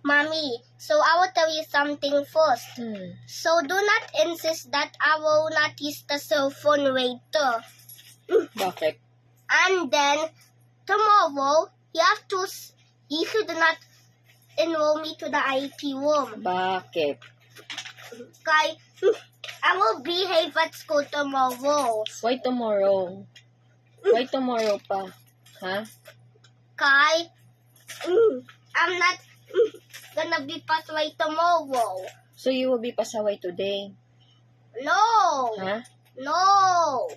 Mommy, so I will tell you something first. So do not insist that I will not use the cell phone later. Bakit? And then tomorrow, you should not enroll me to the IT room. Bakit? Kay, I will behave at school tomorrow. Why tomorrow? Why tomorrow pa? Ha? Kay, I'm not gonna be pasaway tomorrow. So you will be pasaway today? No. Ha? No.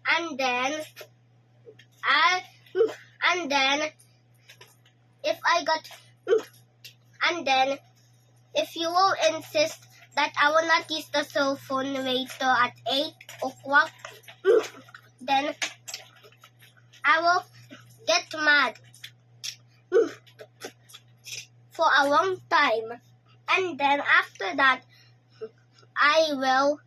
And then if you will insist that I will not use the cell phone later at 8 o'clock, then I will get mad for a long time. And then after that, I will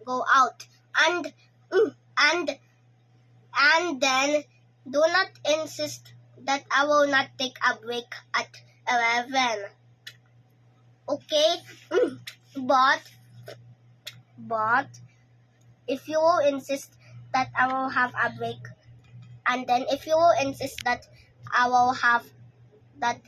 go out and then do not insist that I will not take a break at 11. Okay? But if you will insist that I will have a break, and then if you will insist that I will have that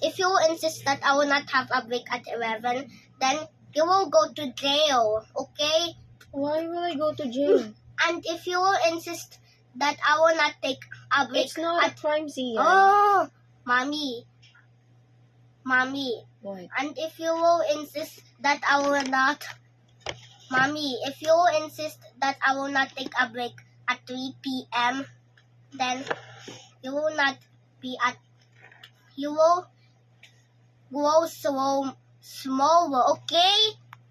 if you will insist that I will not have a break at 11, then you will go to jail, okay? Why will I go to jail? And if you will insist that I will not take a break It's not a crime, Zia. Oh, Mommy. What? And if you will insist that I will not, Mommy, if you will insist that I will not take a break at 3 p.m., then you will not be you will grow smaller, okay?